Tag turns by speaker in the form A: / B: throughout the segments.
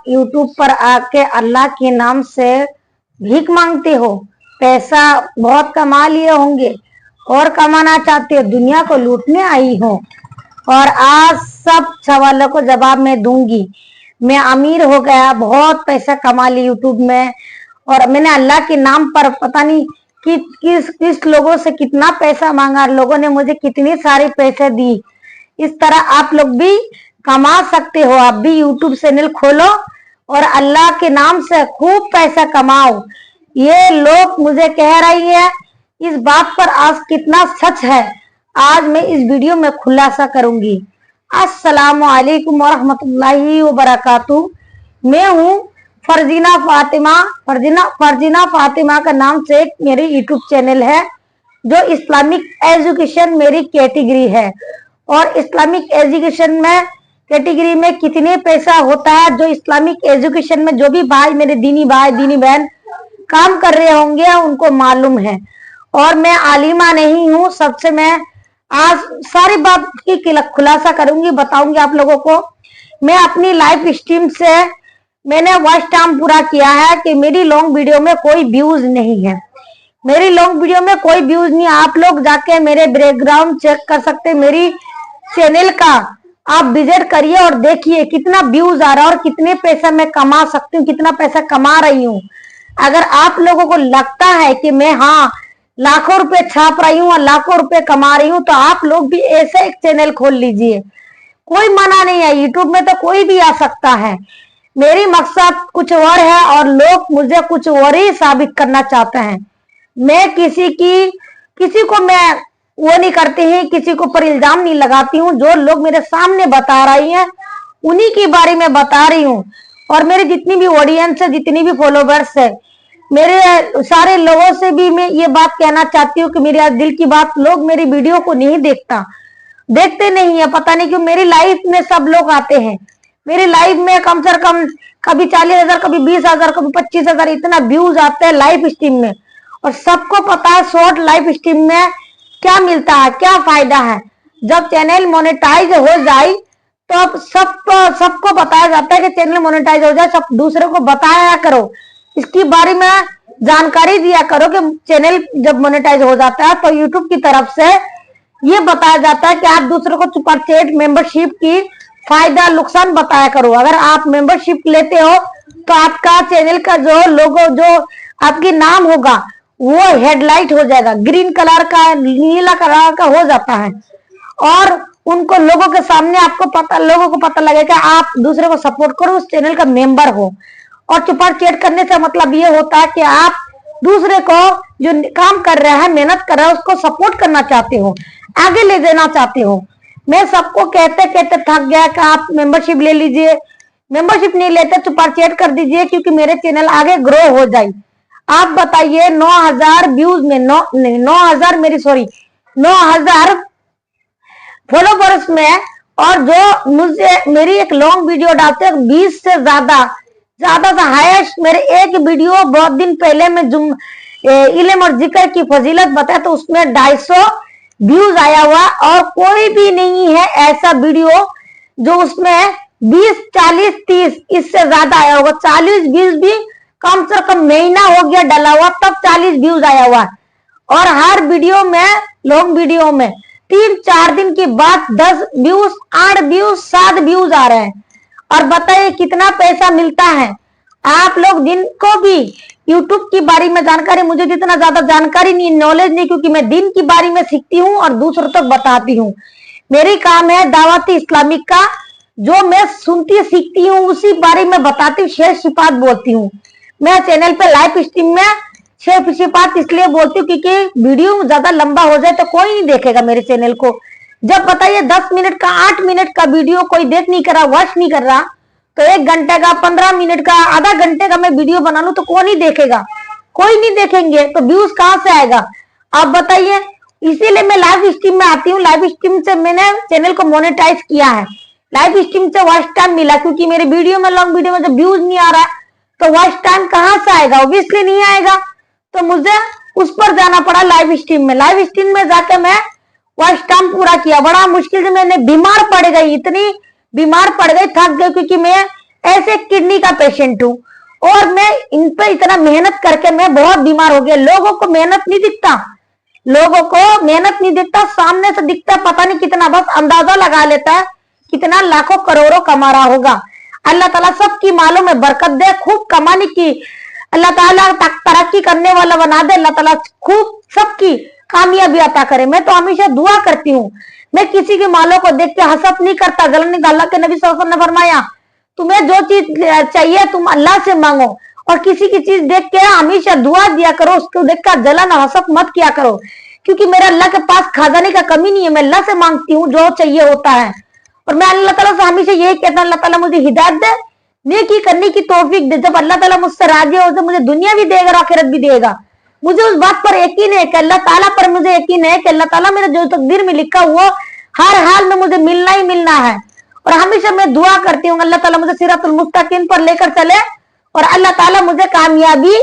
A: YouTube पर आके अल्लाह के नाम से भीख मांगते हो, पैसा बहुत कमा लिए होंगे और कमाना चाहते हो, दुनिया को लूटने आई हो। और आज सब सवालों को जवाब मैं दूंगी। मैं अमीर हो गया, बहुत पैसा कमा लिया यूट्यूब में, और मैंने अल्लाह के नाम पर पता नहीं किस लोगों से कितना पैसा मांगा, लोगों ने मुझे कितनी सारी पैसे दी। इस तरह आप लोग भी कमा सकते हो। आप भी यूट्यूब चैनल खोलो और अल्लाह के नाम से खूब पैसा कमाओ। ये लोग मुझे कह रही है, इस बात पर आज कितना सच है, आज मैं इस वीडियो में खुलासा करूंगी। अस्सलामु अलैकुम वरहमतुल्लाहि वबरकातुहू। मैं हूँ फरजीना फातिमा का नाम से एक मेरी यूट्यूब चैनल है, जो इस्लामिक एजुकेशन मेरी कैटेगरी है। और इस्लामिक एजुकेशन में कैटेगरी में कितने पैसा होता है, जो इस्लामिक एजुकेशन में जो भी भाई मेरे दीनी भाई दीनी बहन काम कर रहे होंगे उनको मालूम है। और मैं आलिमा नहीं हूँ, सबसे मैं आज सारी बात की खुलासा करूंगी, बताऊंगी आप लोगों को। मैं अपनी लाइव स्ट्रीम से मैंने वॉच टाइम पूरा किया है कि मेरी लॉन्ग वीडियो में कोई व्यूज नहीं है, मेरी लॉन्ग वीडियो में कोई व्यूज नहीं। आप लोग जाके मेरे बैकग्राउंड चेक कर सकते हैं, मेरी चैनल का आप विजिट करिए और देखिए कितना व्यूज आ रहा है और कितने पैसा मैं कमा सकती हूँ, कितना पैसा कमा रही हूँ। अगर आप लोगों को लगता है कि मैं हाँ लाखों रुपए छाप रही हूँ और लाखों रुपए कमा रही हूँ, तो आप लोग भी ऐसे एक चैनल खोल लीजिए। कोई मना नहीं है, यूट्यूब में तो कोई भी आ सकता है। मेरी मकसद कुछ और है और लोग मुझे कुछ और ही साबित करना चाहते हैं। मैं किसी को मैं वो नहीं करती है, किसी को पर इल्जाम नहीं लगाती हूँ। जो लोग मेरे सामने बता रही हैं उन्हीं के बारे में बता रही हूँ। और मेरे जितनी भी ऑडियंस है, जितनी भी फॉलोवर्स है, मेरे सारे लोगों से भी मैं ये बात कहना चाहती हूँ कि मेरी आज दिल की बात, लोग मेरी वीडियो को नहीं देखते नहीं है, पता नहीं क्यों। मेरी लाइफ में सब लोग आते हैं, मेरी लाइफ में कम से कम कभी 40,000, कभी 20,000, कभी 25,000 इतना व्यूज आते हैं लाइव स्ट्रीम में। और सबको पता है शॉर्ट लाइव स्ट्रीम में क्या मिलता है, क्या फायदा है। जब चैनल मोनेटाइज हो जाए तो अब सबको बताया जाता है कि चैनल मोनेटाइज हो जाए, सब दूसरे को बताया करो, इसकी बारे में जानकारी दिया करो कि चैनल जब मोनेटाइज हो जाता है तो यूट्यूब की तरफ से ये बताया जाता है कि आप दूसरों को सुपर चैट मेंबरशिप की फायदा नुकसान बताया करो। अगर आप मेंबरशिप लेते हो तो आपका चैनल का जो लोगो, जो आपकी नाम होगा वो हेडलाइट हो जाएगा, ग्रीन कलर का, नीला कलर का हो जाता है। और उनको लोगों के सामने लोगों को पता लगेगा आप दूसरे को सपोर्ट करो, उस चैनल का मेंबर हो। और सुपर चैट करने से मतलब ये होता है कि आप दूसरे को जो काम कर रहा है, मेहनत कर रहा है, उसको सपोर्ट करना चाहते हो, आगे ले जाना चाहते हो। मैं सबको कहते कहते थक गया कि आप मेंबरशिप ले लीजिए, मेंबरशिप नहीं लेते सुपर चैट कर दीजिए, क्योंकि मेरे चैनल आगे ग्रो हो जाए। आप बताइए 9,000 व्यूज में 9,000 फॉलोवर्स में, और जो मुझे मेरी एक लॉन्ग वीडियो डालते हैं 20 से ज्यादा से हाईएस्ट मेरे एक वीडियो बहुत दिन पहले में इल्म और जिक्र की फजीलत बताया तो उसमें 250 व्यूज आया हुआ। और कोई भी नहीं है ऐसा वीडियो जो उसमें 20, 40, 30 इससे ज्यादा आया होगा। 40 व्यूज भी कम से कम महीना हो गया डला हुआ, तब 40 व्यूज आया हुआ। और हर वीडियो में, लॉन्ग वीडियो में 3-4 दिन के बाद 10 व्यूज, 8 व्यूज, 7 व्यूज आ रहे हैं। और बताइए कितना पैसा मिलता है। आप लोग जिनको भी यूट्यूब की बारे में जानकारी, मुझे जितना ज्यादा जानकारी नहीं, नॉलेज नहीं, क्योंकि मैं दिन की बारे में सीखती हूँ और दूसरों तक बताती हूँ। मेरी काम है दावती इस्लामिक का, जो मैं सुनती सीखती हूँ उसी बारे में बताती हूँ, शेर सिफात बोलती हूँ। मैं चैनल पे लाइव स्ट्रीम में शेर सिफात इसलिए बोलती हूँ क्योंकि वीडियो ज्यादा लंबा हो जाए तो कोई नहीं देखेगा मेरे चैनल को। जब बताइए 10 मिनट का, 8 मिनट का वीडियो कोई देख नहीं कर रहा, वॉच नहीं कर रहा, तो 1 घंटे का, 15 मिनट का, आधा घंटे का मैं वीडियो बना लूं तो कौन ही देखेगा, कोई नहीं देखेंगे, तो व्यूज कहां से आएगा आप बताइए। इसीलिए मैं लाइव स्ट्रीम में आती हूँ। लाइव स्ट्रीम से मैंने चैनल को मोनेटाइज किया है, लाइव स्ट्रीम से वॉच टाइम मिला, क्योंकि मेरे वीडियो में, लॉन्ग वीडियो में जब व्यूज नहीं आ रहा तो वॉच टाइम कहां से आएगा, ऑब्वियसली नहीं आएगा। तो मुझे उस पर जाना पड़ा लाइव स्ट्रीम में। लाइव स्ट्रीम में जाकर मैं वॉच टाइम पूरा किया, बड़ा मुश्किल से। मैंने बीमार पड़ गई, इतनी बीमार पड़ गई, थक गई, क्योंकि मैं ऐसे किडनी का पेशेंट हूँ और मैं इन पे इतना मेहनत करके मैं बहुत बीमार हो गया। लोगों को मेहनत नहीं दिखता, लोगों को मेहनत नहीं दिखता, सामने से दिखता पता नहीं कितना, बस अंदाजा लगा लेता है कितना लाखों करोड़ों कमा रहा होगा। अल्लाह ताला सबकी मालों में बरकत दे, खूब कमाने की अल्लाह ताला तरक्की करने वाला बना दे। अल्लाह ताला खूब सबकी कामयाबी अता करे। मैं तो हमेशा दुआ करती हूँ, मैं किसी के मालों को देख के हसद नहीं करता। गलत नहीं, अल्लाह के नबी सल्लल्लाहु अलैहि वसल्लम ने फरमाया तुम्हें जो चीज चाहिए तुम अल्लाह से मांगो, और किसी की चीज देख के हमेशा दुआ दिया करो, उसको देखकर जलन हसद मत किया करो, क्योंकि मेरा अल्लाह के पास खजाने का कमी नहीं है। मैं अल्लाह से मांगती हूँ जो चाहिए होता है, और मैं अल्लाह ताला से हमेशा यही कहता हूँ अल्लाह ताला मुझे हिदायत दे, नेकी करने की तौफीक दे। जब अल्लाह ताला मुझसे राजी हो तो मुझे दुनिया भी देगा और आखिरत भी देगा। मुझे उस बात पर यकीन है कि अल्लाह ताला पर मुझे यकीन है कि अल्लाह ताला मेरे जो तकदीर में लिखा हुआ हर हाल में मुझे मिलना ही मिलना है। और हमेशा मैं दुआ करती हूँ अल्लाह ताला मुझे सिरातुल मुस्तकीम पर लेकर चले और अल्लाह ताला मुझे कामयाबी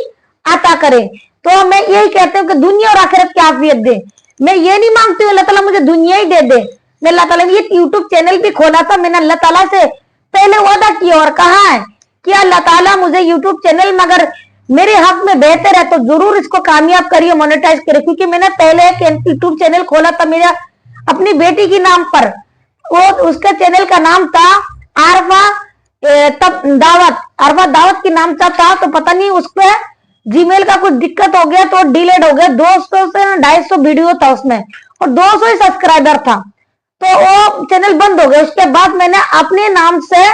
A: अता करे। तो मैं यही कहती हूँ कि दुनिया और आखिरत की आफियत दे। मैं ये नहीं मांगती हूँ अल्लाह ताला मुझे दुनिया ही दे दे। मैं अल्लाह ताला ने ये यूट्यूब चैनल भी खोला था, मैंने अल्लाह ताला से पहले वादा किया और कहा है कि अल्लाह ताला मुझे यूट्यूब चैनल में अगर मेरे हक में बेहतर है तो जरूर इसको कामयाब करिए, मोनेटाइज करिए। क्योंकि मैंने पहले एक यूट्यूब चैनल खोला था मेरा अपनी बेटी के नाम पर, वो उसका चैनल का नाम था आरफा तब दावत, आरफा दावत की नाम था। तो पता नहीं उस पर जीमेल का कुछ दिक्कत हो गया तो डिलीट हो गया। 200 से 250 वीडियो था उसमें और 200 ही सब्सक्राइबर था, तो वो चैनल बंद हो गया। उसके बाद मैंने अपने नाम से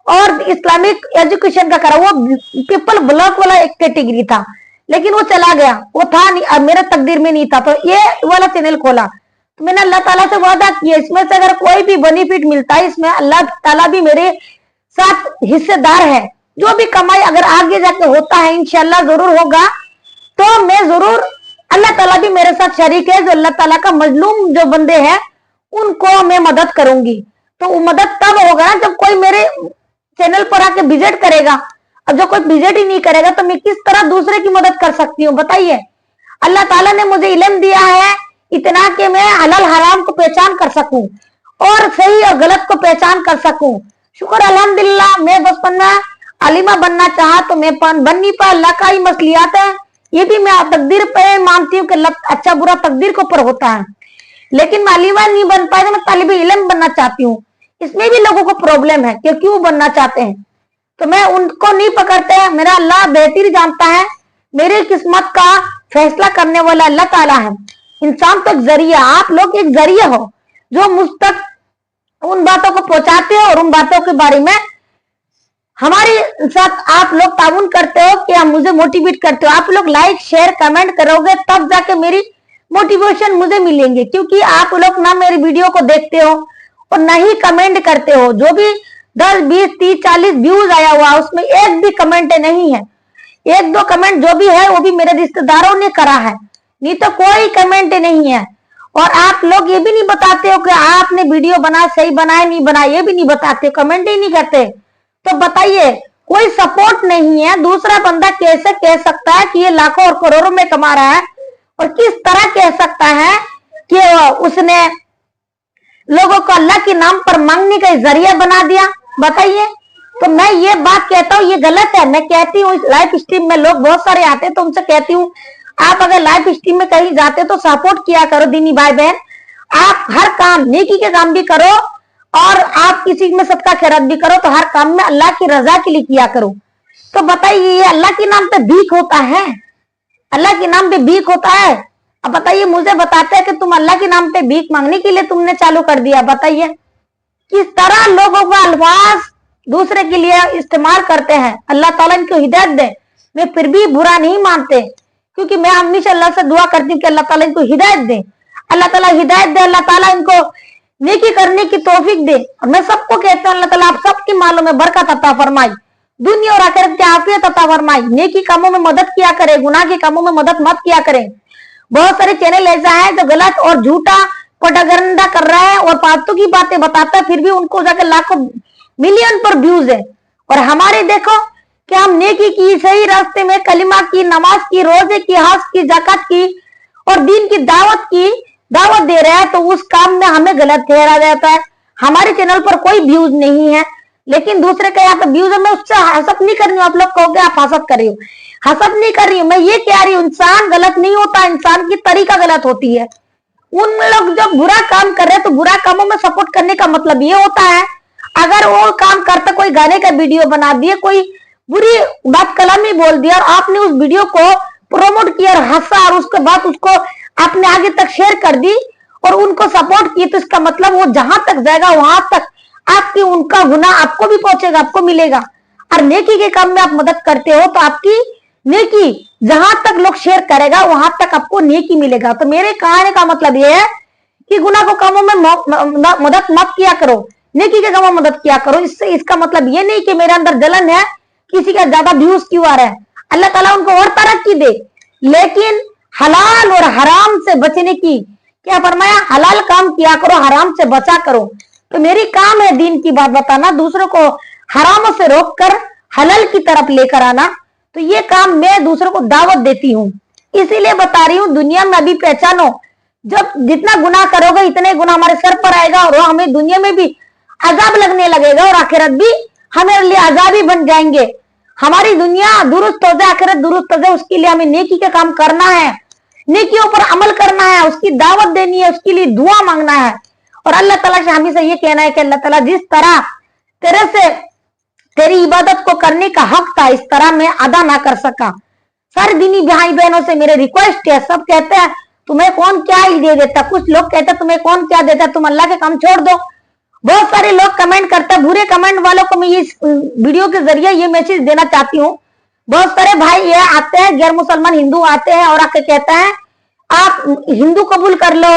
A: और इस्लामिक एजुकेशन का करा, वो पीपल ब्लॉक वाला एक कैटेगरी था, लेकिन वो चला गया, वो था नहीं, अब मेरे तकदीर में नहीं था, तो ये वाला चैनल खोला। तो मैंने अल्लाह ताला से वादा किया इसमें से अगर कोई भी बेनिफिट मिलता है इसमें अल्लाह ताला भी मेरे साथ हिस्सेदार है। जो भी कमाई अगर आगे जाके होता है इंशाल्लाह जरूर होगा, तो मैं जरूर, अल्लाह ताला भी मेरे साथ शरीक है। जो अल्लाह ताला का मजलूम जो बंदे हैं उनको मैं मदद करूंगी। तो वो मदद तब होगा ना जब कोई मेरे चैनल पर आके विजिट करेगा। अब जो कोई विजिट ही नहीं करेगा तो मैं किस तरह दूसरे की मदद कर सकती हूँ बताइए। अल्लाह ताला ने मुझे इल्म दिया है इतना कि मैं हलाल हराम को पहचान कर सकूं और सही और गलत को पहचान कर सकूं। शुक्र अल्हम्दुलिल्लाह, मैं बचपन में आलिमा बनना चाहा तो मैं बन नहीं पाया, अल्लाह का ही मसलियात है। ये भी मैं तकदीर पे मानती हूँ कि अच्छा बुरा तकदीर के ऊपर होता है, लेकिन मैं आलिमा नहीं बन पाया, मैं तालिबे इल्म बनना चाहती हूँ। इसमें भी लोगों को प्रॉब्लम है कि क्यों बनना चाहते हैं, तो मैं उनको नहीं पकड़ते हैं। मेरा अल्लाह बेहतर जानता है, मेरी किस्मत का फैसला करने वाला अल्लाह ताला है। इंसान तो एक जरिया, आप लोग एक जरिया हो जो मुझ तक उन बातों को पहुंचाते हो और उन बातों के बारे में हमारे साथ आप लोग ताउन करते हो कि हम मुझे मोटिवेट करते हो। आप लोग लाइक शेयर कमेंट करोगे तब जाके मेरी मोटिवेशन मुझे मिलेंगे, क्योंकि आप लोग ना मेरी वीडियो को देखते हो और ना ही कमेंट करते हो। जो भी 10, 20, 30, 40 व्यूज आया हुआ उसमें एक भी कमेंट नहीं है। 1-2 कमेंट जो भी है वो भी मेरे रिश्तेदारों ने करा है, नहीं तो कोई कमेंट नहीं है। और आप लोग ये भी नहीं बताते हो कि आपने वीडियो बना सही बनाया नहीं बनाया, ये भी नहीं बताते, कमेंट ही नहीं करते। तो बताइए, कोई सपोर्ट नहीं है। दूसरा बंदा कैसे कह सकता है कि ये लाखों और करोड़ों में कमा रहा है, और किस तरह कह सकता है कि उसने लोगों को अल्लाह के नाम पर मांगने का जरिया बना दिया, बताइए। तो मैं ये बात कहता हूँ ये गलत है। मैं कहती हूँ लाइव स्ट्रीम में लोग बहुत सारे आते हैं, तो उनसे कहती हूँ आप अगर लाइव स्ट्रीम में कहीं जाते तो सपोर्ट किया करो दीनी भाई बहन। आप हर काम नेकी के काम भी करो और आप किसी में सदका खैरात भी करो, तो हर काम में अल्लाह की रजा के लिए किया करो। तो बताइए, ये अल्लाह के नाम पे भीख होता है? अल्लाह के नाम पे भीख होता है? अब बताइए, मुझे बताते हैं कि तुम अल्लाह के नाम पे भीख मांगने के लिए तुमने चालू कर दिया। बताइए किस तरह लोगों का अल्फाज दूसरे के लिए इस्तेमाल करते हैं। अल्लाह ताला इनको हिदायत दे। मैं फिर भी बुरा नहीं मानते, क्योंकि मैं हमेशा अल्लाह से दुआ करती हूँ कि अल्लाह ताला इनको हिदायत दे, अल्लाह ताला हिदायत दे, अल्लाह ताला इनको नेकी करने की तौफीक दे। और मैं सबको कहता हूँ अल्लाह ताला आप सबके मालों में बरकत अता फरमाई, दुनिया और आखिरत की आफियत अता फरमाई। नेकी कामों में मदद किया करे, गुनाह के कामों में मदद मत किया करें। बहुत सारे चैनल ऐसा है जो गलत और झूठा प्रोपेगेंडा कर रहा है और फालतू की बातें बताता है, फिर भी उनको जाकर लाखों मिलियन पर व्यूज है। और हमारे देखो कि हम नेकी की, सही रास्ते में कलिमा की, नमाज की, रोजे की, हज की, ज़कात की और दीन की दावत दे रहे हैं, तो उस काम में हमें गलत ठहरा जाता है। हमारे चैनल पर कोई व्यूज नहीं है, लेकिन दूसरे के यहाँ पे व्यूज है, मैं उससे हसद नहीं कर रही हूँ। आप लोग कहोगे आप हसद कर रही हो, हसद नहीं कर रही हूँ। मैं ये कह रही हूँ इंसान गलत नहीं होता, इंसान की तरीका गलत होती है। उन लोग जो बुरा काम कर रहे हैं तो बुरा कामों में सपोर्ट करने का मतलब ये होता है, अगर वो काम करते कोई गाने का वीडियो बना दिए, कोई बुरी बात कलामी बोल दिया और आपने उस वीडियो को प्रोमोट किया और हंसा और उसके बाद उसको आपने आगे तक शेयर कर दी और उनको सपोर्ट की, तो इसका मतलब वो जहां तक जाएगा वहां तक आपकी उनका गुनाह आपको भी पहुंचेगा, आपको मिलेगा। और नेकी के काम में आप मदद करते हो तो आपकी नेकी जहां तक लोग शेयर करेगा वहां तक आपको नेकी मिलेगा। तो मेरे कहने का मतलब यह है कि गुनाह को कामों में मदद मत किया करो, नेकी के कामों में मदद किया करो। इससे इसका मतलब ये नहीं कि मेरे अंदर जलन है, किसी का ज्यादा व्यूज क्यों आ रहा है। अल्लाह ताला उनको और तरक्की दे, लेकिन हलाल और हराम से बचने की क्या फरमाया, हलाल काम किया करो, हराम से बचा करो। तो मेरी काम है दीन की बात बताना, दूसरों को हरामों से रोककर हलाल की तरफ लेकर आना। तो ये काम मैं दूसरों को दावत देती हूँ, इसीलिए बता रही हूँ। दुनिया में अभी पहचानो, जब जितना गुनाह करोगे इतने गुनाह हमारे सर पर आएगा और हमें दुनिया में भी अजाब लगने लगेगा और आखिरत भी हमारे लिए अजाब ही बन जाएंगे। हमारी दुनिया दुरुस्त हो जाए, आखिरत दुरुस्त हो जाए, उसके लिए हमें नेकी का काम करना है, नेकियों पर अमल करना है, उसकी दावत देनी है, उसके लिए दुआ मांगना है। और अल्लाह ताला से हमें से ये कहना है कि अल्लाह ताला जिस तरह तेरे से तेरी इबादत को करने का हक था इस तरह मैं अदा ना कर सका। सारे दीनी भाई बहनों से मेरे रिक्वेस्ट है, सब कहते हैं तुम्हें कौन क्या ही दे देता, कुछ लोग कहते हैं तुम्हें कौन क्या देता, तुम अल्लाह के काम छोड़ दो। बहुत सारे लोग कमेंट करते हैं, बुरे कमेंट वालों को मैं इस वीडियो के जरिए ये मैसेज देना चाहती हूँ। बहुत सारे भाई ये आते हैं, गैर मुसलमान हिंदू आते हैं और आके कहते हैं आप हिंदू कबूल कर लो,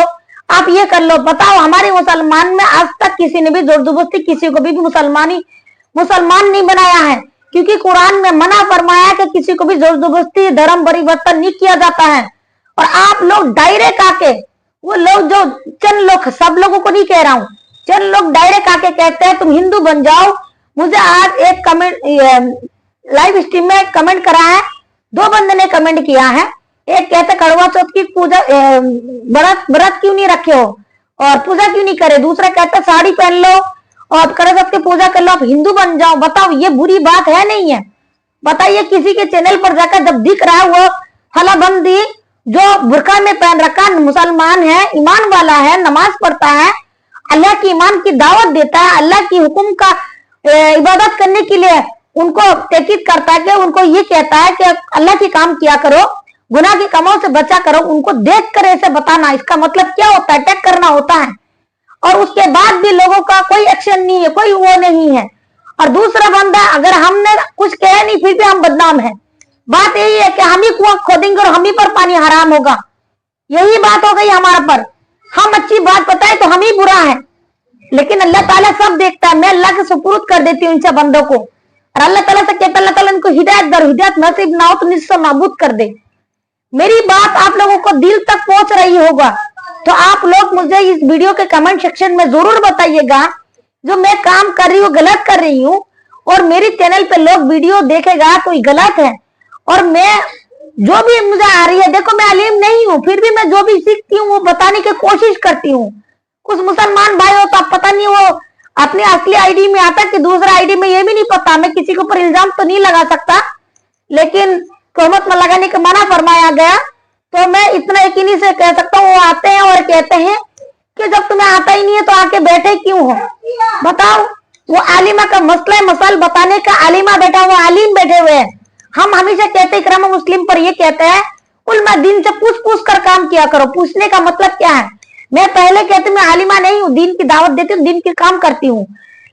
A: आप ये कर लो। बताओ हमारे मुसलमान में आज तक किसी ने भी जोर जबरदस्ती किसी को भी मुसलमान नहीं बनाया है, क्योंकि कुरान में मना फरमाया कि किसी को भी जोर जबरदस्ती धर्म परिवर्तन नहीं किया जाता है। और आप लोग डायरेक्ट आके, वो लोग जो चंद लोग, सब लोगों को नहीं कह रहा हूँ, चंद लोग डायरेक्ट आके कहते हैं तुम हिंदू बन जाओ। मुझे आज एक कमेंट लाइव स्ट्रीम में कमेंट करा है, दो बंदे ने कमेंट किया है। एक कहते कड़वा चौथ की पूजा व्रत क्यों नहीं रखे हो और पूजा क्यों नहीं करे, दूसरा कहता साड़ी पहन लो और कड़वा चौथ की पूजा कर लो, आप हिंदू बन जाओ। बताओ ये बुरी बात है नहीं है? बताइए किसी के चैनल पर जाकर जब दिख रहा है वो फला बंदी जो बुरका में पहन रखा मुसलमान है, ईमान वाला है, नमाज पढ़ता है, अल्लाह की ईमान की दावत देता है, अल्लाह की हुक्म का इबादत करने के लिए उनको ताकीद करता है कि उनको ये कहता है कि अल्लाह की काम किया करो, गुनाह के कामों से बचा करो, उनको देख कर ऐसे बताना, इसका मतलब क्या होता है? अटैक करना होता है। और उसके बाद भी लोगों का कोई एक्शन नहीं है, कोई वो नहीं है। और दूसरा बंदा, अगर हमने कुछ कहा नहीं फिर भी हम बदनाम है। बात यही है कि हम ही कुआं खोदेंगे और हम ही पर पानी हराम होगा, यही बात हो गई हमारे पर। हम अच्छी बात बताए तो हम ही बुरा है, लेकिन अल्लाह ताला सब देखता है। मैं अल्लाह के सुपुर्द कर देती हूँ इन सब बंदों को, और अल्लाह ताला से कहता अल्लाह ताला इनको हिदायत दर, हिदायत नसीब ना हो तो निस्सो नाबूद कर दे। मेरी बात आप लोगों को दिल तक पहुंच रही होगा तो आप लोग मुझे इस वीडियो के कमेंट सेक्शन में जरूर बताइएगा जो मैं काम कर रही हूँ गलत कर रही हूँ, और मेरी चैनल पे लोग वीडियो देखेगा तो ये गलत है। और मैं जो भी मुझे आ रही है, देखो मैं अलीम नहीं हूँ, फिर भी मैं जो भी सीखती हूँ वो बताने की कोशिश करती हूँ। कुछ मुसलमान भाई हो तो आप पता नहीं वो अपने असली आईडी में आता कि दूसरा आईडी में, ये भी नहीं पता। मैं किसी के ऊपर इल्जाम तो नहीं लगा सकता, लेकिन तोहमत में लगाने का मना फरमाया गया। तो मैं इतना यकीनी से कह सकता हूँ वो आते हैं और कहते हैं कि जब तुम्हें आता ही नहीं है तो आके बैठे क्यों हो? बताओ, वो आलिमा का मसला मसाल बताने का आलिमा बैठा हुआ, आलिम बैठे हुए हैं। हम हमेशा कहते इकराम मुस्लिम पर ये कहते हैं उल्मा दीन से पूछ कर काम किया करो। पूछने का मतलब क्या है? मैं पहले कहती मैं आलिमा नहीं हूँ, दीन की दावत देती हूँ, दीन की काम करती हूँ,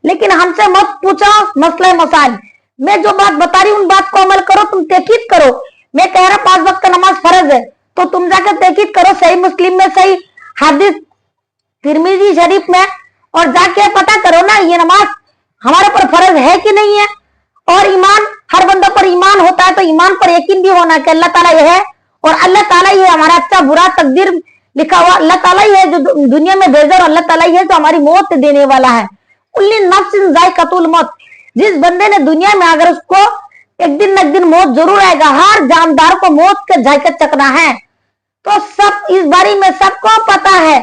A: लेकिन हमसे मत पूछो मसला मसाल। मैं जो बात बता रही हूँ उन बात को अमल करो, तुम तहकीद करो। मैं कह रहा 5 वक्त का नमाज फर्ज है तो तुम जाकर तहकीद करो सही मुस्लिम में, सही हदीस तिरमिजी शरीफ में, और जाके पता करो ना ये नमाज हमारे पर फर्ज है कि नहीं है। और ईमान, हर बंदा पर ईमान होता है तो ईमान पर यकीन भी होना कि अल्लाह ताला ये है और अल्लाह ताला ही है हमारा अच्छा बुरा तकदीर लिखा हुआ, अल्लाह ताला ही है जो दुनिया में भेजा और अल्लाह ताला ही है जो हमारी मौत देने वाला है। कुल्ली नफ्सिन जायकातुल मौत, जिस बंदे ने दुनिया में अगर उसको एक दिन न दिन मौत जरूर आएगा, हर जानदार को मौत का जायका चखना है। तो सब इस बारे में सबको पता है।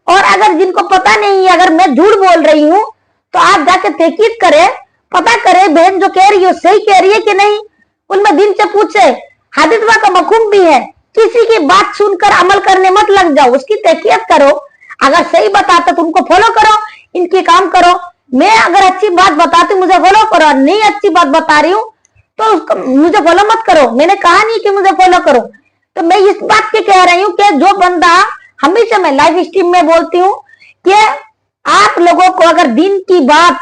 A: और अगर जिनको पता नहीं है, अगर मैं झूठ बोल रही हूँ तो आप जाके तहकीक करें, पता करे बहन जो कह रही है सही कह रही है कि नहीं, उनमें दिन से पूछे। हदीस का मफहूम भी है, किसी की बात सुनकर अमल करने मत लग जाओ, उसकी तहकीकत करो। अगर सही बताते तो उनको फॉलो करो, इनके काम करो। मैं अगर अच्छी बात बताती मुझे फॉलो करो, नहीं अच्छी बात बता रही हूँ तो मुझे फॉलो मत करो। मैंने कहा नहीं कि मुझे फॉलो करो। तो मैं इस बात की कह रही हूँ कि जो बंदा, हमेशा मैं लाइव स्ट्रीम में बोलती हूँ कि आप लोगों को अगर दिन की बात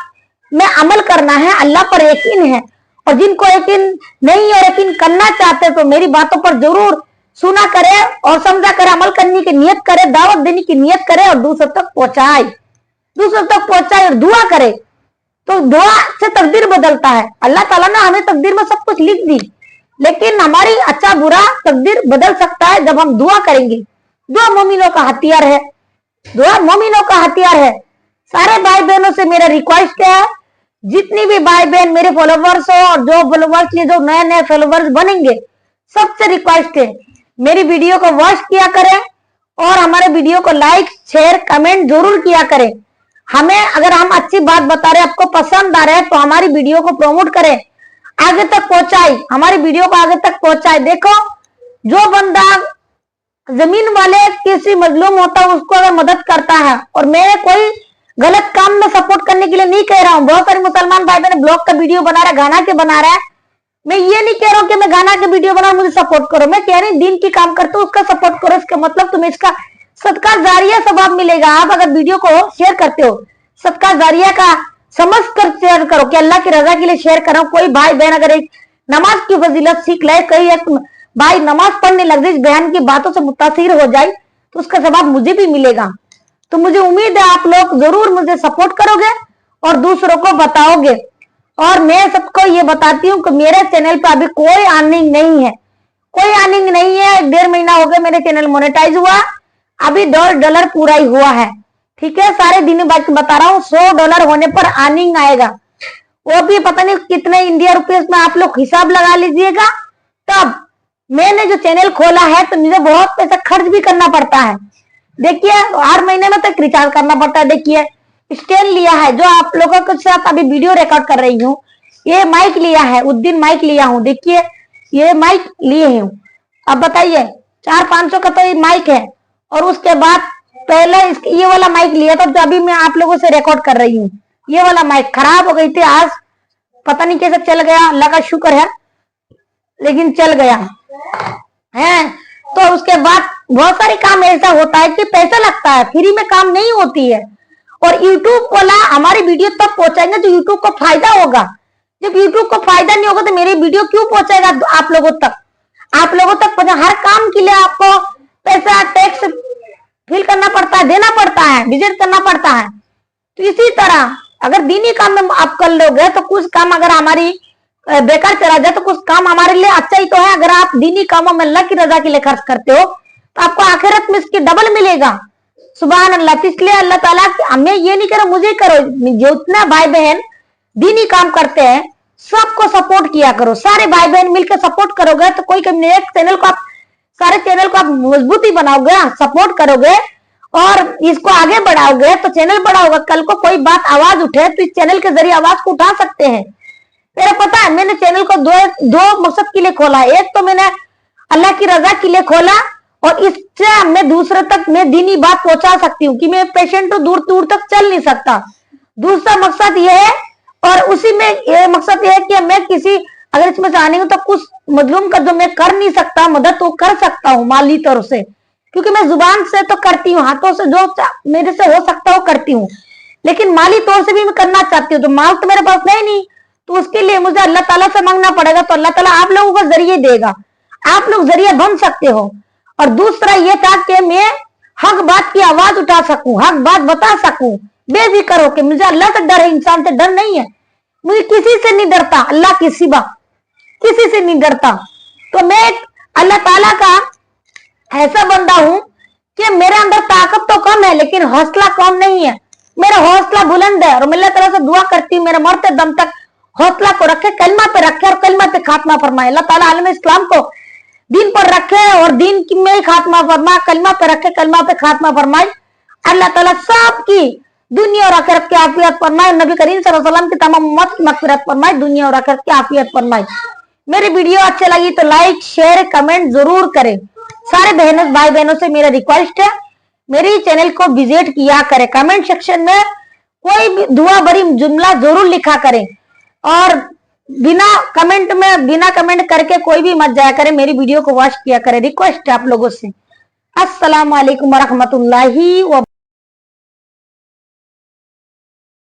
A: में अमल करना है, अल्लाह पर यकीन है, और जिनको यकीन नहीं और यकीन करना चाहते तो मेरी बातों पर जरूर सुना करे और समझा करे, अमल करने की नियत करे, दावत देने की नियत करे और दूसरों तक पहुंचाए और दुआ करे। तो दुआ से तकदीर बदलता है। अल्लाह ताला ने हमें तकदीर में सब कुछ लिख दी, लेकिन हमारी अच्छा बुरा तकदीर बदल सकता है जब हम दुआ करेंगे। दुआ मोमिनों का हथियार है, दुआ मोमिनों का हथियार है। सारे भाई बहनों से मेरा रिक्वेस्ट है, जितनी भी भाई बहन मेरे फॉलोवर्स हो और जो फॉलोवर्स लिए जो नए नए फॉलोवर्स बनेंगे, सबसे रिक्वेस्ट है मेरी वीडियो को वॉच किया करें और हमारे वीडियो को लाइक शेयर कमेंट जरूर किया करें। हमें अगर हम अच्छी बात बता रहे, आपको पसंद आ रहा है तो हमारी वीडियो को प्रमोट करें, आगे तक पहुंचाए, हमारी वीडियो को आगे तक पहुंचाए। देखो, जो बंदा जमीन वाले किसी मजलूम होता है उसको अगर मदद करता है, और मैं कोई गलत काम में सपोर्ट करने के लिए नहीं कह रहा हूँ। बहुत सारे मुसलमान भाई बहन ब्लॉग का वीडियो बना रहा है, गाना के बना रहा है। मैं ये नहीं कह रहा हूँ कि मैं गाना के वीडियो बना मुझे सपोर्ट करो, मैं कह रही हूँ दिन की काम करते हो उसका सपोर्ट करो। इसका मतलब तुम्हें इसका सदका जारिया स्वभाव मिलेगा। आप अगर वीडियो को शेयर करते हो, सदका जारिया का समझ कर शेयर करो कि अल्लाह की रजा के लिए शेयर करो। कोई भाई बहन अगर एक नमाज की फजीलत सीख ले, कहीं एक भाई नमाज पढ़ने लग जाए, इस बहन की बातों से मुतासिर हो जाए, तो उसका जवाब मुझे भी मिलेगा। तो मुझे उम्मीद है आप लोग जरूर मुझे सपोर्ट करोगे और दूसरों को बताओगे। और मैं सबको ये बताती हूँ कि मेरे चैनल पर अभी कोई अर्निंग नहीं है, कोई अर्निंग नहीं है। 1.5 महीना हो गया मेरे चैनल मोनेटाइज हुआ, अभी $1 पूरा ही हुआ है। ठीक है, सारे दिन बाद बता रहा हूँ, $100 होने पर अर्निंग आएगा। वो भी पता नहीं कितने इंडिया रुपीज में, आप लोग हिसाब लगा लीजिएगा। तब मैंने जो चैनल खोला है तो मुझे बहुत पैसा खर्च भी करना पड़ता है। देखिए, हर महीने में तक रिचार्ज करना पड़ता है। देखिए, स्टैंड लिया है जो आप लोगों के साथ अभी वीडियो रिकॉर्ड कर रही हूँ, ये माइक लिया है, उस दिन माइक लिया हूँ। देखिए, ये माइक लिए हूँ। अब बताइए, 400-500 का तो ये माइक है। और उसके बाद पहले ये वाला माइक लिया था जो अभी मैं आप लोगों से रिकॉर्ड कर रही हूँ। ये वाला माइक खराब हो गई थी, आज पता नहीं कैसे चल गया, अल्लाह का शुक्र है, लेकिन चल गया है। तो उसके बाद बहुत सारे काम ऐसा होता है कि पैसा लगता है, फ्री में काम नहीं होती है। और YouTube वाला हमारी वीडियो तब पहुंचाएंगे जो YouTube को फायदा होगा। जब YouTube को फायदा नहीं होगा तो मेरी वीडियो क्यों पहुंचाएगा आप लोगों तक? आप लोगों तक हर काम के लिए आपको पैसा टैक्स फिल करना पड़ता है, देना पड़ता है, विजिट करना पड़ता है। तो इसी तरह अगर दीनी काम में आप कर लोगे तो कुछ काम अगर हमारी बेकार चला जाए तो कुछ काम हमारे लिए अच्छा ही तो है। अगर आप दीनी कामों में अल्लाह की रजा के लिए खर्च करते हो तो आपको आखिरत में इसकी डबल मिलेगा। सुभान अल्लाह। इसलिए अल्लाह ताला हमें ये नहीं करो मुझे करो, जितना भाई बहन दीनी काम करते हैं सबको सपोर्ट किया करो। सारे भाई बहन मिलकर सपोर्ट करोगे तो कोई कमी नहीं। एक चैनल को आप, सारे चैनल को आप मजबूती बनाओगे, सपोर्ट करोगे और इसको आगे बढ़ाओगे तो चैनल बड़ा होगा। कल को कोई बात आवाज उठे तो इस चैनल के जरिए आवाज को उठा सकते हैं। मेरा पता है, मैंने चैनल को दो मकसद के लिए खोला है। एक तो मैंने अल्लाह की रजा के लिए खोला और इससे मैं दूसरे तक मैं दीनी बात पहुंचा सकती हूँ कि मैं पेशेंट तो दूर दूर तक चल नहीं सकता। दूसरा मकसद ये है, और उसी में ये मकसद ये है कि मैं किसी अगर इसमें जानी हूँ तो कुछ मजलूम का जो मैं कर नहीं सकता मदद वो कर सकता हूँ माली तौर से, क्योंकि मैं जुबान से तो करती हूँ, हाथों से जो मेरे से हो सकता है वो करती हूँ, लेकिन माली तौर से भी मैं करना चाहती हूँ। तो माल तो मेरे पास नहीं, तो उसके लिए मुझे अल्लाह ताला से मांगना पड़ेगा। तो अल्लाह ताला आप लोगों को जरिए देगा, आप लोग जरिए बन सकते हो। और दूसरा ये था कि मैं हक बात की आवाज उठा सकूं, हक बात बता सकूं, बेफिक्र हो कि मुझे अल्लाह से डर है, इंसान से डर नहीं है। मुझे किसी से नहीं डरता, अल्लाह के सिवा किसी से नहीं डरता। तो मैं एक अल्लाह ताला का ऐसा बंदा हूं कि मेरे अंदर ताकत तो कम है लेकिन हौसला कम नहीं है। मेरा हौसला बुलंद है और मैं अल्लाह ताला से दुआ करती हूँ मेरे मरते दम तक हौसला को रखे, कलमा पे रखे और कलमा पे खात्मा फरमाए। अल्लाह ताला आलम इस्लाम को दीन पर रखे और दीन में खात्मा फरमाए, कलमा पे रखे, कलमा पे खात्मा फरमाए। अल्लाह ताला सबकी दुनिया और आखिरत की आफियत फरमाए, नबी करीम सल्लल्लाहु अलैहि वसल्लम की तमाम उम्मत की मगफिरत फरमाए, दुनिया और आखिरत की आफियत फरमाए। मेरी वीडियो अच्छी लगी तो लाइक शेयर कमेंट जरूर करें। सारे बहनों भाई बहनों से मेरा रिक्वेस्ट है, मेरी चैनल को विजिट किया करें। कमेंट सेक्शन में कोई भी दुआ भरी जुमला जरूर लिखा करें और बिना कमेंट करके कोई भी मत जाया करें, मेरी वीडियो को वॉच किया करें। रिक्वेस्ट है आप लोगों से। अस्सलाम वालेकुम वरहमतुल्लाहि व